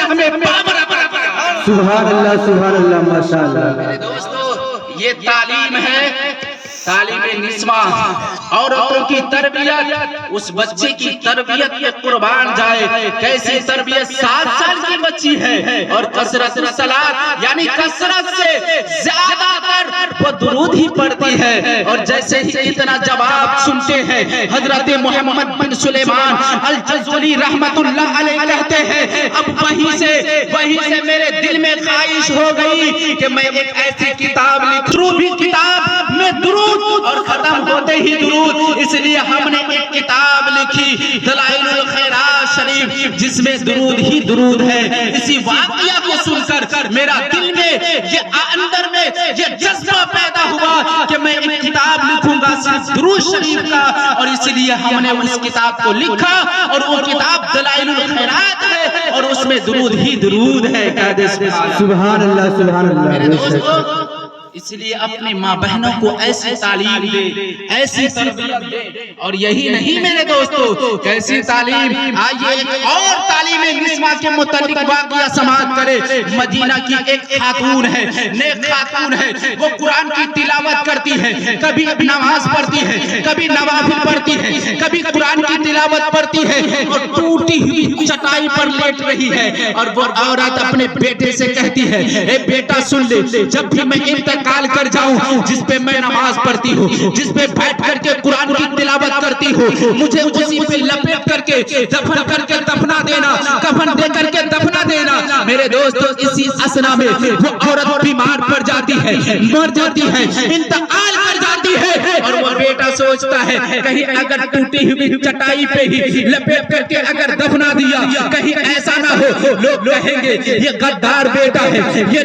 ہمیں پاور عطا فرما۔ سبحان اللہ ماشاءاللہ۔ میرے دوستو یہ تعلیم ہے، تعلیم نسواں، عورتوں کی تربیت، اس بچے کی تربیت پہ قربان جائے۔ کیسی تربیت؟ 7 سال کی بچی ہے اور کثرت الصلاۃ یعنی کثرت سے زیادہ تر وہ درود ہی پڑھتی ہے۔ اور جیسے ہی اتنا جواب سنتے ہیں، حضرت محمد بن سلیمان الجزولی رحمت اللہ علیہ کہتے ہیں اب وہیں سے میرے دل میں خواہش ہو گئی کہ میں ایک ایسی کتاب لکھوں بھی، کتاب میں درود اور ختم ہوتے ہی درود۔ اس لیے ہم نے ایک کتاب لکھی دلائل الخیرات شریف، جس میں درود ہی درود ہے۔ اسی واقعہ کو سن کر میرا دل میں یہ اندر میں یہ جذبہ پیدا ہوا کہ میں ایک کتاب لکھوں گا صرف درود شریف کا، اور اس لیے ہم نے اس کتاب کو لکھا اور وہ کتاب دلائل الخیرات ہے اور اس میں درود ہی درود ہے۔ سبحان اللہ۔ میرے دوستو اس لیے اپنی ماں بہنوں کو ایسی تعلیم دے، ایسی تربیت دے۔ اور یہی نہیں میرے دوستو، کیسی تعلیم؟ آئیے ایک اور تعلیم نسواں کے متعلق واقعہ سماعت کرے۔ مدینہ کی ایک خاتون ہے، نیک خاتون ہے، وہ قرآن کی تلاوت کرتی ہے، کبھی نماز پڑھتی ہے، کبھی نوافل پڑھتی ہے، کبھی قرآن کی تلاوت پڑھتی ہے، اور ٹوٹی ہوئی چٹائی پر لیٹ رہی ہے۔ اور وہ عورت اپنے بیٹے سے کہتی ہے اے بیٹا سن لے، جب بھی میں انتقال کر جاؤں، جس پہ میں نماز پڑھتی ہوں، جس پہ بیٹھ کر کے قرآن کی تلاوت کرتی ہوں، مجھے اسی پہ لپیٹ کر کے دفن کر کے دفنا دینا، کفن دے کر کے دفنا دینا۔ میرے دوستو اسی اسنا میں وہ عورت بیمار پڑ جاتی ہے، مر جاتی ہے، انتقال کر جاتی ہے، اور وہ بیٹا سوچتا ہے کہیں اگر ٹوٹی ہوئی چٹائی پہ ہی لپیٹ کر کے اگر دفنا دیا، کہیں ایسا نہ ہو لوگ کہیں گے یہ غدار بیٹا ہے، یہ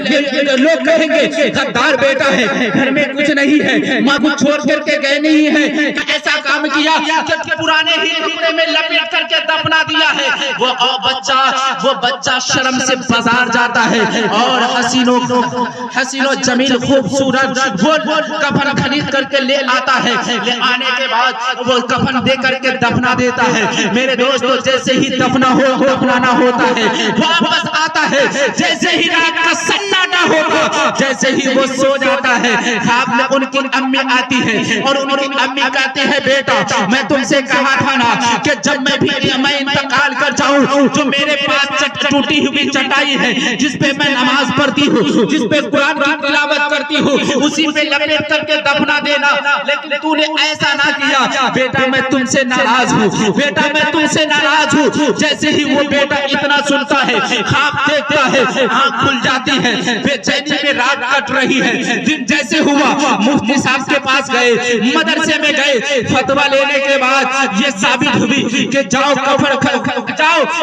لوگ کہیں گے غدار بیٹا ہے، گھر میں کچھ نہیں ہے، ماں کو چھوڑ کر کے گئے نہیں ہے، ایسا کام کیا کہ پرانے ہی کپڑے میں لپیٹ کر کے دفنا دیا ہے۔ وہ بچہ شرم سے بازار جاتا ہے اور حسین و جمیل خوبصورت وہ کفن خرید کر کے لے آتا ہے، لے آنے کے بعد وہ کفن دے کر کے دفنا دیتا ہے۔ میرے دوستو جیسے ہی دفنانا ہوتا ہے واپس آتا ہے، جیسے ہی رات کا سناٹا ہوگا، جیسے ہی وہ سو جاتا ہے، خواب میں ان کی امی آتی ہے اور ان کی امی کہتے ہیں بیٹا میں تم سے کہا تھا نا کہ جب میں انتقال کر جاؤں جو میرے پاس ٹوٹی ہوئی چٹائی ہے جس پہ میں نماز پڑھتی ہوں، جس پہ قرآن کی تلاوت کرتی ہوں، اسی پہ لپیٹ کر کے دفنا دینا، لیکن تو نے ایسا نہ کیا۔ بیٹا میں تم سے ناراض ہوں، بیٹا میں تم سے ناراض ہوں۔ جیسے ہی وہ بیٹا اتنا سنتا ہے، خواب دیکھتا ہے، آنکھ کھل جاتی ہے، بے چینی میں رات کٹ رہی ہے۔ دن جیسے ہوا مفتی صاحب کے پاس گئے، مدرسے میں گئے، فتویٰ لینے کے بعد یہ ثابت ہوئی کہ جاؤ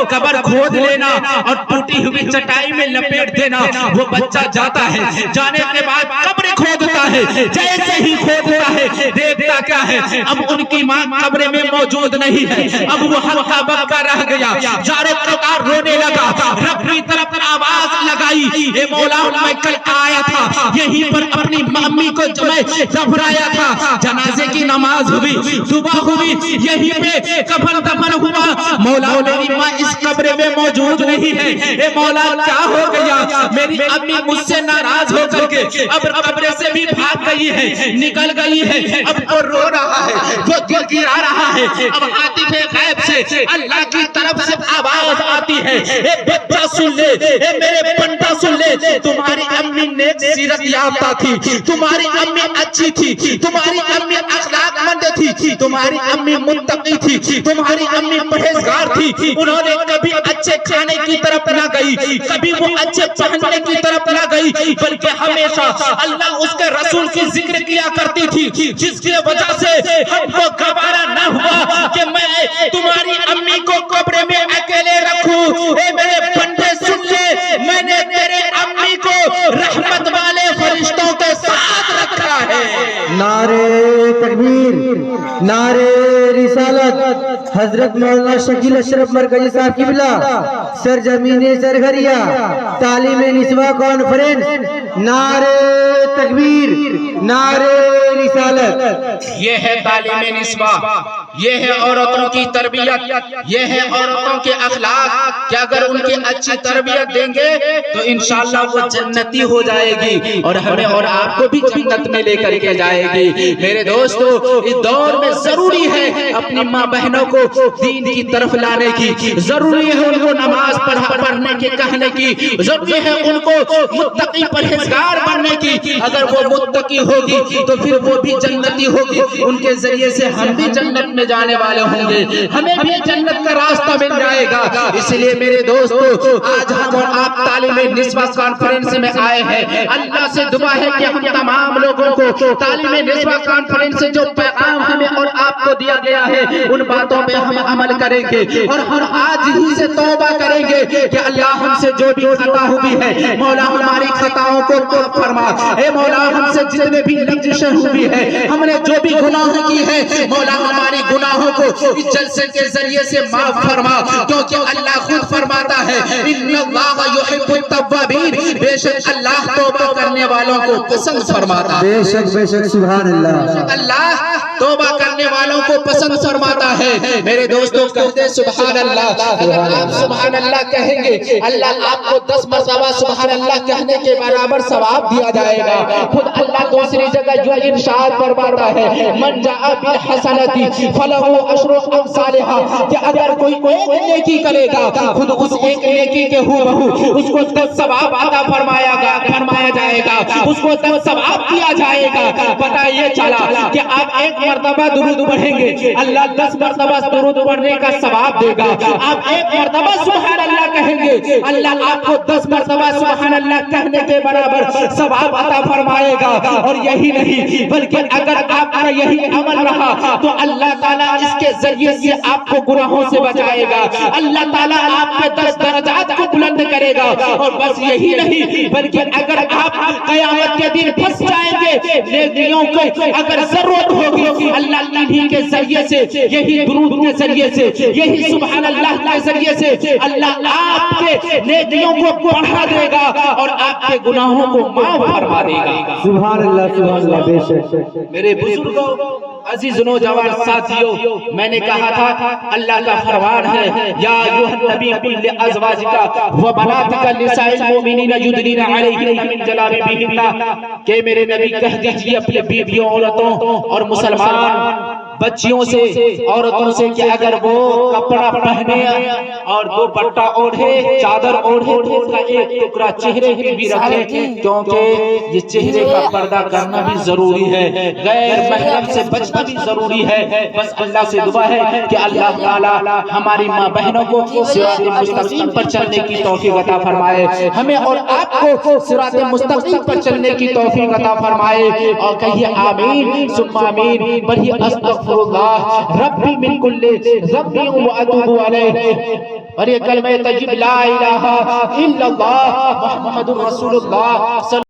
قبر کھود لینا اور ٹوٹی ہوئی چٹائی میں لپیٹ دینا۔ وہ بچہ جاتا ہے، جانے کے بعد قبر کھودتا ہے، جیسے ہی کھودتا ہے دیکھتا کیا ہے، اب ان کی ماں قبر میں موجود نہیں ہے، اب وہ ہلکا بکا رہ گیا، چاروں طرف رونے لگا، رب کی طرف آواز لگائی اے مولا میں کل آیا تھا یہیں پر اپنی امی کو میں دفنایا تھا، جنازے کی نماز ہوئی، صبح ہوئی، یہیں پہ کفن دفن ہوا، مولا میری ماں اس قبر میں موجود نہیں ہے، اے مولا کیا ہو گیا؟ میری امی مجھ سے ناراض ہو کر کے اب قبر سے بھی بھاگ گئی ہے، نکل گئی ہے، اب وہ رو رہا ہے، وہ دل گرا رہا ہے۔ اب عاطف غیب سے اللہ کی طرف سے آواز آتی ہے اے بچہ سن لے، اے میرے پنڈا سن لے، تمہاری امی نیک سیرت یافتہ تھی، تمہاری امی اچھی تھی، تمہاری امی اخلاق مند تھی، تمہاری امی متقی تھی، تمہاری امی پرہیزگار تھی، انہوں نے کبھی اچھے کھانے کی طرف نہ گئی، کبھی وہ اچھے پہننے کی طرف نہ گئی، بلکہ ہمیشہ اللہ اس کے رسول کی ذکر کیا کرتی تھی، جس کی وجہ سے ہم کو گوارا نہ ہوا کہ میں تمہاری امی کو قبر میں اکیلے رکھوں۔ اے میرے پنڈے سن لے، میں نے تیرے امی کو رحمت والے فرشتوں کے ساتھ رکھا ہے۔ نعرہ تکبیر، نعرے رسالت حضرت مولانا شکیل اشرف مرکزی صاحب قبلہ سرزمین سرگھریا تعلیم نسواں کانفرنس، نعرے تکبیر، نعرے رسالت۔ یہ ہے تعلیم نسواں، یہ ہے عورتوں کی تربیت، یہ ہے عورتوں کے اخلاق کہ اگر ان کی اچھی تربیت دیں گے تو انشاءاللہ وہ جنتی ہو جائے گی اور ہمیں اور آپ کو بھی جنت میں لے کر کے جائے گی۔ میرے دوستو، اس دور میں ضروری ہے اپنی ماں بہنوں کو دین کی طرف لانے کی، ضروری ہے ان کو نماز پڑھنے کے کہنے کی، ضروری ہے ان کو متقی پرہیزگار بننے کی۔ اگر وہ متقی ہوگی تو پھر وہ بھی جنتی ہوگی، ان کے ذریعے سے ہم بھی جنت میں جانے والے ہوں گے، ہمیں بھی جنت کا راستہ مل جائے گا۔ اس لیے میرے دوستو، آج ہم اور آپ تعلیم نسواں کانفرنس میں آئے ہیں۔ اللہ سے دعا ہے کہ ہم تمام لوگوں کو تعلیم نسواں کانفرنس سے جو پیغام ہمیں اور آپ کو دیا گیا ہے ان باتوں پہ ہم عمل کریں گے اور ہم آج ہی سے توبہ کریں گے کہ اللہ ہم سے جو بھی خطا ہوئی ہے مولا ہماری خطاؤں کو معاف فرما۔ اے مولا ہم سے جتنے بھی لغزشیں ہوئی ہے، ہم نے جو بھی گناہ کی ہے مولا ہماری گناہوں کو اس جلسے کے ذریعے سے معاف فرما، کیونکہ اللہ خود فرماتا ہے ان اللہ یحب التوابین، بے شک اللہ توبہ کرنے والوں کو پسند فرماتا ہے۔ بے شک سبحان اللہ، اللہ توبہ کرنے والوں کو پسند فرماتا ہے۔ میرے دوستوں کہتے سبحان اللہ، اگر آپ سبحان اللہ کہیں گے اللہ آپ کو 10 مرتبہ سبحان اللہ کہنے کے برابر ثواب دیا جائے گا۔ خود اللہ دوسری جگہ جو ارشاد فرماتا ہے من جاء بالحسنۃ فلہ عشر امثالها، کہ اگر کوئی ایک نیکی کرے گا خود اس ایک نیکی کے ہو بہو اس کو 10 ثواب عطا فرمایا جائے گا، اس کو 10 ثواب دیا جائے گا۔ پتہ یہ چلا کہ آپ ایک مرتبہ درود پڑھیں گے اللہ 10 مرتبہ درود پڑھنے کا ثواب دے گا، آپ ایک مرتبہ سبحان اللہ کہیں گے اللہ آپ کو 10 مرتبہ سبحان اللہ کہنے کے برابر ثواب عطا فرمائے گا۔ اور یہی نہیں بلکہ اگر آپ کا یہی عمل رہا تو اللہ تعالیٰ اس کے ذریعے سے آپ کو گناہوں سے بچائے گا، اللہ تعالیٰ آپ کے 10 درجات کو بلند کرے گا۔ اور بس یہی نہیں بلکہ اگر آپ قیامت کے دن پھنس جائیں گے نیکیوں کو اگر ضرورت ہوگی اللہ انہی کے ذریعے سے، یہی درود کے ذریعے سے، یہی سبحان اللہ کے ذریعے سے اللہ آپ کے نیکیوں کو بڑھا دے گا اور آپ کے گناہوں کو معاف فرما دے گا۔ سبحان اللہ، بے شک۔ میرے بزرگوں، عزیز نوجوان ساتھیوں، میں نے کہا تھا اللہ کا فرمان ہے یا ایھا النبی قل لازواجک و بناتک نساء المؤمنین یدنین علیہن من جلابیبہن، کہ میرے نبی کہہ دیجئے اپنے بیویوں، عورتوں اور مسلمان بچیوں سے، عورتوں سے کہ اگر وہ کپڑا پہنے اور دوپٹہ اوڑھے، چادر اوڑھے تو اس کا ایک ٹکڑا چہرے کی بھی رکھے، کیونکہ یہ چہرے کا پردہ کرنا بھی ضروری ہے، غیر محرم سے بچنا بھی ضروری ہے۔ بس اللہ سے دعا ہے کہ اللہ تعالی ہماری ماں بہنوں کو صراط مستقیم پر چلنے کی توفیق عطا فرمائے، ہمیں اور آپ کو صراط مستقیم پر چلنے کی توفیق عطا فرمائے، اور کہیے آمین ثم آمین۔ بڑھی استغفر اللہ ربی من کل ذنب واتوب علیہ، اور یہ کلمہ طیب لا الہ الا اللہ محمد رسول اللہ۔